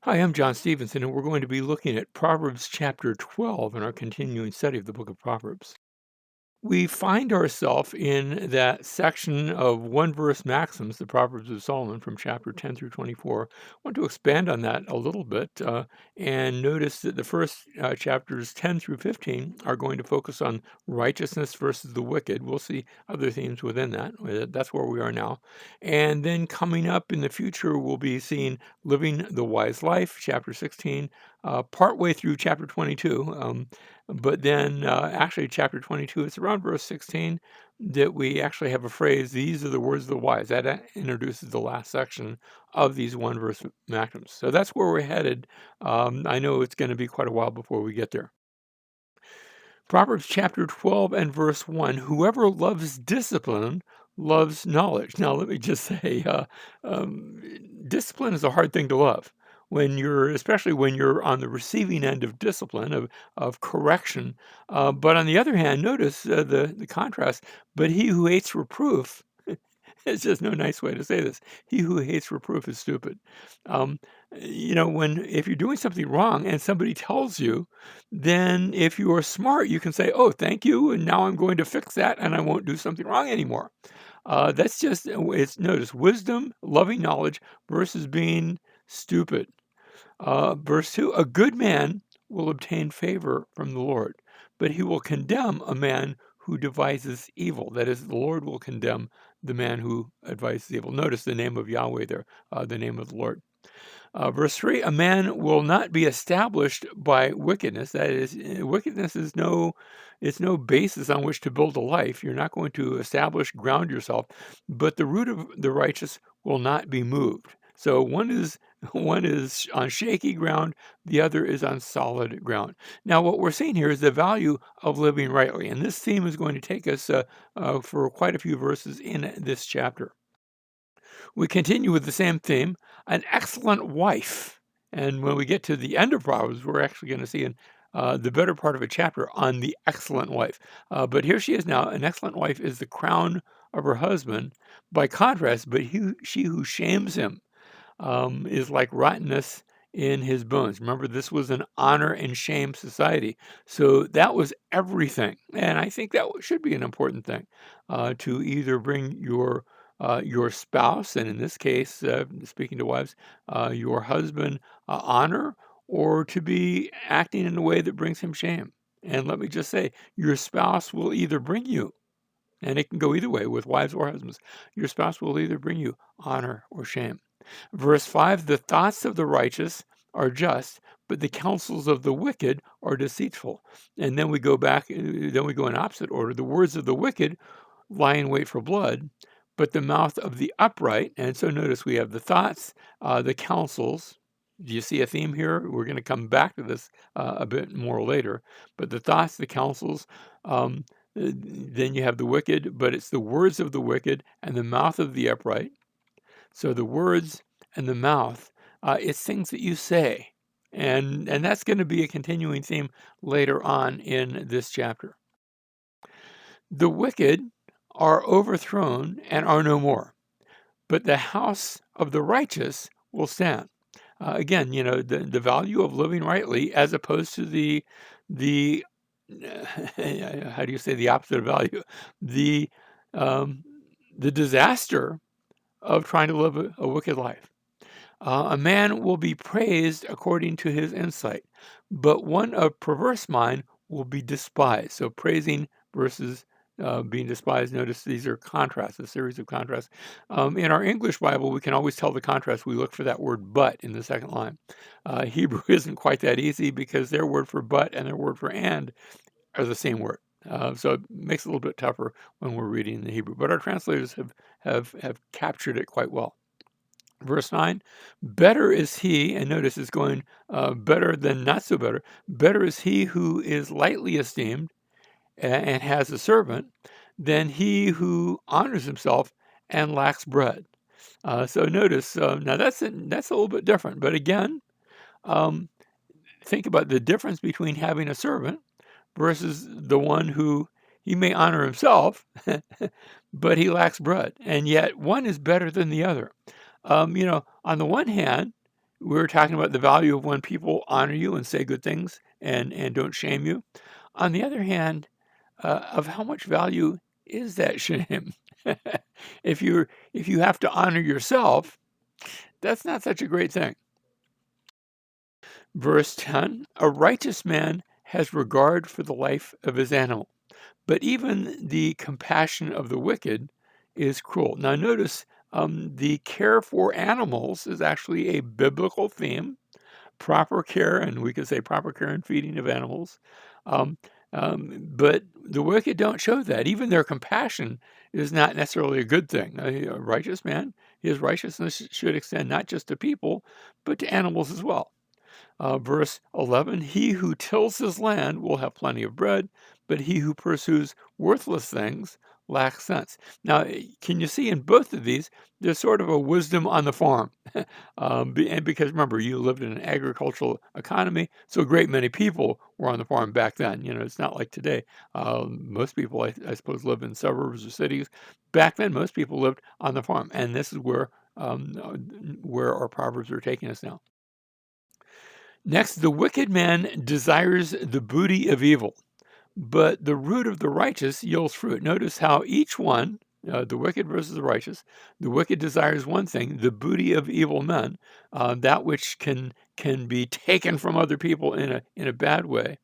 Hi, I'm John Stevenson, and we're going to be looking at Proverbs chapter 12 in our continuing study of the book of Proverbs. We find ourselves in that section of one verse maxims, the Proverbs of Solomon from chapter 10 through 24. I want to expand on that a little bit and notice that the first chapters 10 through 15 are going to focus on righteousness versus the wicked. We'll see other themes within that. That's where we are now. And then coming up in the future, we'll be seeing living the wise life, chapter 16, partway through chapter 22. But then, actually, chapter 22, it's around verse 16 that we actually have a phrase, these are the words of the wise. That introduces the last section of these one verse maxims. So that's where we're headed. I know it's going to be quite a while before we get there. Proverbs chapter 12 and verse 1, whoever loves discipline loves knowledge. Now, let me just say, um, discipline is a hard thing to love. Especially when you're on the receiving end of discipline, of correction. But on the other hand, notice the contrast. But he who hates reproof, it's just no nice way to say this. He who hates reproof is stupid. Um, if you're doing something wrong and somebody tells you, then if you are smart, you can say, "Oh, thank you, and now I'm going to fix that, and I won't do something wrong anymore." That's just it's notice wisdom, loving knowledge versus being stupid. Verse 2, a good man will obtain favor from the Lord, but he will condemn a man who devises evil. That is, the Lord will condemn the man who advises evil. Notice the name of Yahweh there, the name of the Lord. Verse 3, a man will not be established by wickedness. That is, wickedness is it's no basis on which to build a life. You're not going to ground yourself, but the root of the righteous will not be moved. So one is on shaky ground, the other is on solid ground. Now, what we're seeing here is the value of living rightly, and this theme is going to take us for quite a few verses in this chapter. We continue with the same theme, an excellent wife. And when we get to the end of Proverbs, we're actually going to see the better part of a chapter on the excellent wife. But here she is now. An excellent wife is the crown of her husband. By contrast, she who shames him is like rottenness in his bones. Remember, this was an honor and shame society. So that was everything. And I think that should be an important thing to either bring your spouse, and in this case, speaking to wives, your husband honor, or to be acting in a way that brings him shame. And let me just say, your spouse will either bring you, and it can go either way with wives or husbands, your spouse will either bring you honor or shame. Verse 5, the thoughts of the righteous are just, but the counsels of the wicked are deceitful. And then we go in opposite order. The words of the wicked lie in wait for blood, but the mouth of the upright. And so notice we have the thoughts, the counsels. Do you see a theme here? We're going to come back to this a bit more later. But the thoughts, the counsels, then you have the wicked, but it's the words of the wicked and the mouth of the upright. So the words and the mouth, it's things that you say. And that's going to be a continuing theme later on in this chapter. The wicked are overthrown and are no more, but the house of the righteous will stand. Again, the value of living rightly as opposed to the how do you say the opposite of value? The um, the disaster of trying to live a wicked life. A man will be praised according to his insight, but one of perverse mind will be despised. So praising versus being despised. Notice these are contrasts, a series of contrasts. In our English Bible, we can always tell the contrast. We look for that word but in the second line. Hebrew isn't quite that easy because their word for but and their word for and are the same word. So it makes it a little bit tougher when we're reading the Hebrew. But our translators have captured it quite well. Verse 9, better is he, and notice it's going better than not so better. Better is he who is lightly esteemed and has a servant than he who honors himself and lacks bread. So notice, now that's a little bit different. But again, um, think about the difference between having a servant versus the one who he may honor himself, but he lacks bread. And yet one is better than the other. On the one hand, we're talking about the value of when people honor you and say good things and don't shame you. On the other hand, of how much value is that shame? if you have to honor yourself, that's not such a great thing. Verse 10, a righteous man has regard for the life of his animal, but even the compassion of the wicked is cruel. Now, notice the care for animals is actually a biblical theme. Proper care, and we could say proper care and feeding of animals. Um, but the wicked don't show that. Even their compassion is not necessarily a good thing. A righteous man, his righteousness should extend not just to people, but to animals as well. Verse 11, he who tills his land will have plenty of bread, but he who pursues worthless things lacks sense. Now, can you see in both of these, there's sort of a wisdom on the farm. And because remember, you lived in an agricultural economy, so a great many people were on the farm back then. It's not like today. Most people, I suppose, live in suburbs or cities. Back then, most people lived on the farm, and this is where our proverbs are taking us now. Next, the wicked man desires the booty of evil, but the root of the righteous yields fruit. Notice how each one, the wicked versus the wicked desires one thing, the booty of evil men, that which can be taken from other people in a bad way.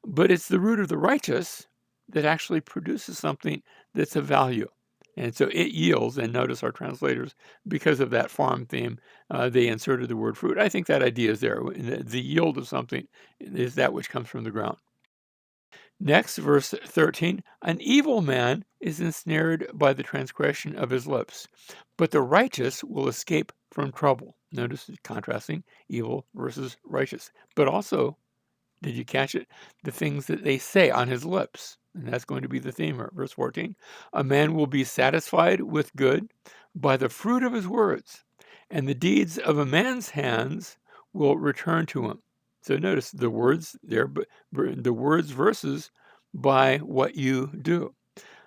But it's the root of the righteous that actually produces something that's of value. And so it yields, and notice our translators, because of that farm theme, they inserted the word fruit. I think that idea is there. The yield of something is that which comes from the ground. Next, verse 13, an evil man is ensnared by the transgression of his lips, but the righteous will escape from trouble. Notice contrasting evil versus righteous, but also, did you catch it? The things that they say on his lips. And that's going to be the theme here. Verse 14. A man will be satisfied with good by the fruit of his words, and the deeds of a man's hands will return to him. So notice the words there, but the words versus by what you do.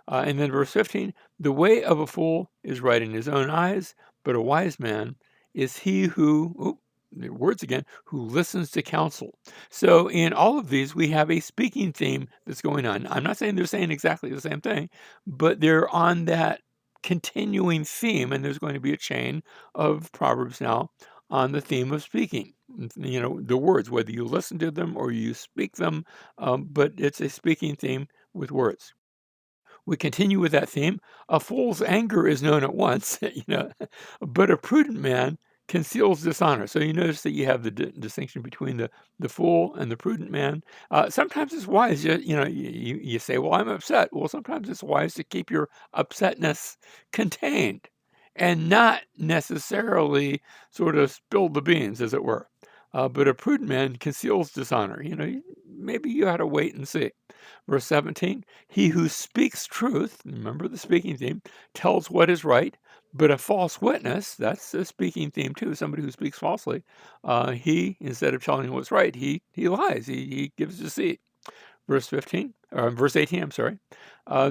And then verse 15, the way of a fool is right in his own eyes, but a wise man is he who, words again, who listens to counsel. So in all of these, we have a speaking theme that's going on. I'm not saying they're saying exactly the same thing, but they're on that continuing theme, and there's going to be a chain of Proverbs now on the theme of speaking. The words, whether you listen to them or you speak them, but it's a speaking theme with words. We continue with that theme. A fool's anger is known at once, but a prudent man conceals dishonor. So you notice that you have the distinction between the fool and the prudent man. Sometimes it's wise, you say, well, I'm upset. Well, sometimes it's wise to keep your upsetness contained and not necessarily sort of spill the beans, as it were. But a prudent man conceals dishonor. Maybe you ought to wait and see. Verse 17, he who speaks truth, remember the speaking theme, tells what is right, but a false witness, that's a speaking theme too, somebody who speaks falsely, he, instead of telling what's right, he lies, he gives deceit. Verse 15, or verse 18, I'm sorry.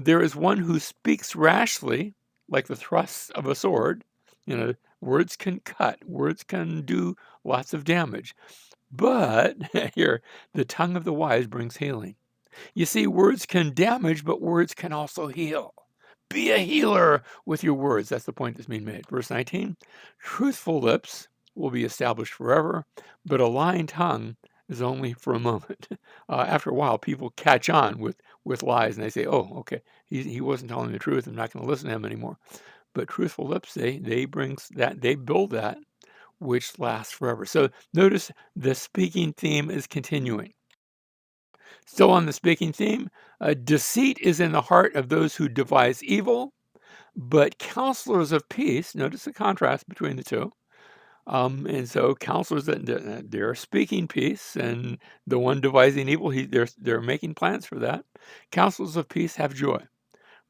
There is one who speaks rashly, like the thrusts of a sword. Words can cut, words can do lots of damage. But here, the tongue of the wise brings healing. You see, words can damage, but words can also heal. Be a healer with your words. That's the point that's being made. Verse 19, truthful lips will be established forever, but a lying tongue is only for a moment. After a while, people catch on with lies, and they say, oh, okay, he wasn't telling the truth. I'm not going to listen to him anymore. But truthful lips, they build that which lasts forever. So notice the speaking theme is continuing. Still on the speaking theme, deceit is in the heart of those who devise evil, but counselors of peace, notice the contrast between the two. And so counselors that they're speaking peace, and the one devising evil, they're making plans for that. Counselors of peace have joy.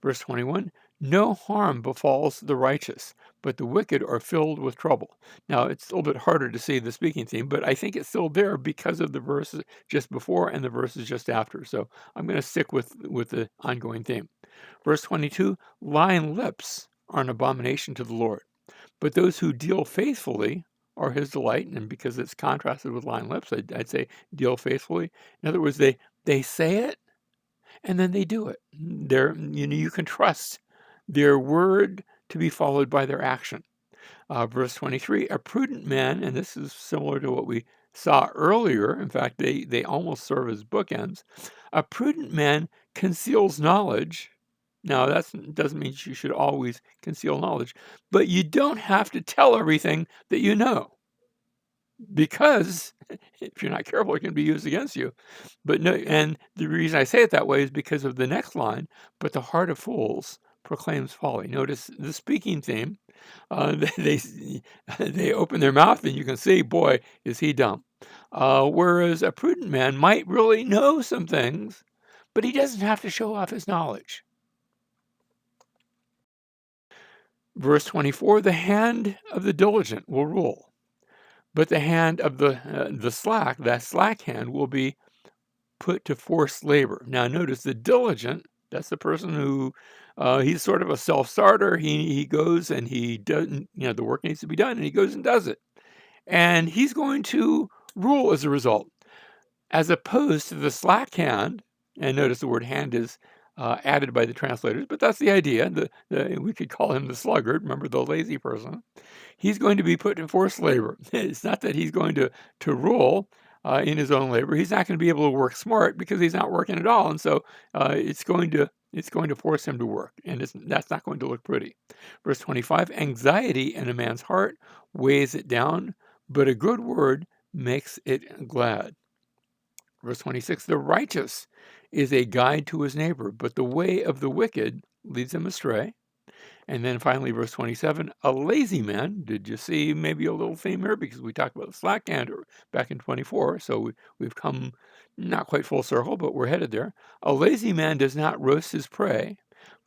Verse 21, no harm befalls the righteous, but the wicked are filled with trouble. Now, it's a little bit harder to see the speaking theme, but I think it's still there because of the verses just before and the verses just after. So I'm going to stick with the ongoing theme. Verse 22, lying lips are an abomination to the Lord, but those who deal faithfully are his delight, and because it's contrasted with lying lips, I'd say deal faithfully. In other words, they say it and then they do it. You can trust their word to be followed by their action. Verse 23, a prudent man, and this is similar to what we saw earlier. In fact, they almost serve as bookends. A prudent man conceals knowledge. Now, that doesn't mean you should always conceal knowledge, but you don't have to tell everything that you know, because if you're not careful, it can be used against you. But no, and the reason I say it that way is because of the next line, but the heart of fools proclaims folly. Notice the speaking theme. They they open their mouth and you can see, boy, is he dumb. Whereas a prudent man might really know some things, but he doesn't have to show off his knowledge. Verse 24, the hand of the diligent will rule, but the hand of the slack, that slack hand, will be put to forced labor. Now, notice the diligent, that's the person who he's sort of a self-starter. He goes and he doesn't, the work needs to be done, and he goes and does it. And he's going to rule as a result, as opposed to the slack hand. And notice the word hand is added by the translators, but that's the idea. We could call him the sluggard, remember, the lazy person. He's going to be put in forced labor. It's not that he's going to rule in his own labor. He's not going to be able to work smart because he's not working at all, and so it's going to force him to work, and that's not going to look pretty. Verse 25: anxiety in a man's heart weighs it down, but a good word makes it glad. Verse 26: the righteous is a guide to his neighbor, but the way of the wicked leads him astray. And then finally, verse 27, a lazy man. Did you see maybe a little theme here? Because we talked about the slack hand back in 24, so we've come not quite full circle, but we're headed there. A lazy man does not roast his prey,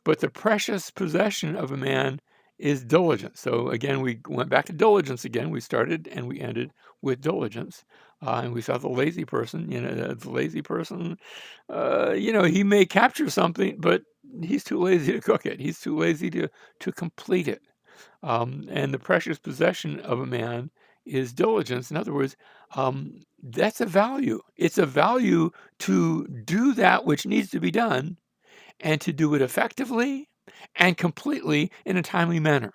but the precious possession of a man is diligence. So again, we went back to diligence again. We started and we ended with diligence. And we saw the lazy person, he may capture something, but he's too lazy to cook it. He's too lazy to complete it. And the precious possession of a man is diligence. In other words, that's a value. It's a value to do that which needs to be done, and to do it effectively and completely in a timely manner.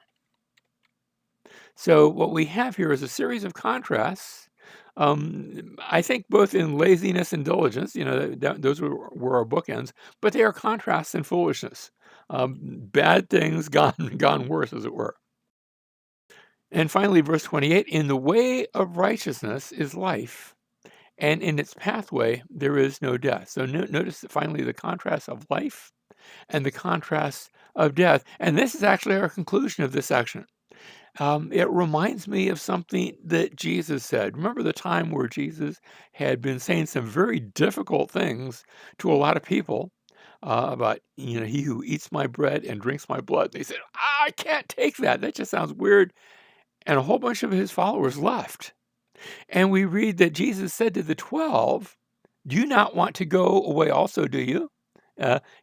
So what we have here is a series of contrasts. I think both in laziness and diligence, those were our bookends, but they are contrasts in foolishness. Bad things gone worse, as it were. And finally, verse 28, in the way of righteousness is life, and in its pathway there is no death. So notice finally the contrast of life and the contrast of death. And this is actually our conclusion of this section. It reminds me of something that Jesus said. Remember the time where Jesus had been saying some very difficult things to a lot of people about, he who eats my bread and drinks my blood. They said, I can't take that. That just sounds weird. And a whole bunch of his followers left. And we read that Jesus said to the 12, do you not want to go away also, do you?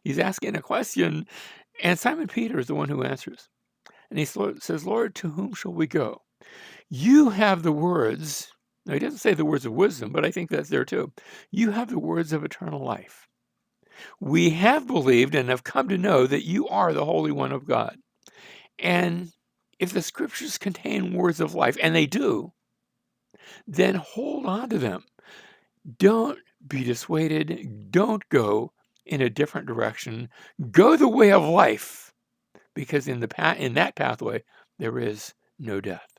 He's asking a question, and Simon Peter is the one who answers. And he says, Lord, to whom shall we go? You have the words. Now, he doesn't say the words of wisdom, but I think that's there too. You have the words of eternal life. We have believed and have come to know that you are the Holy One of God. And if the scriptures contain words of life, and they do, then hold on to them. Don't be dissuaded. Don't go in a different direction. Go the way of life, because in that pathway there is no death.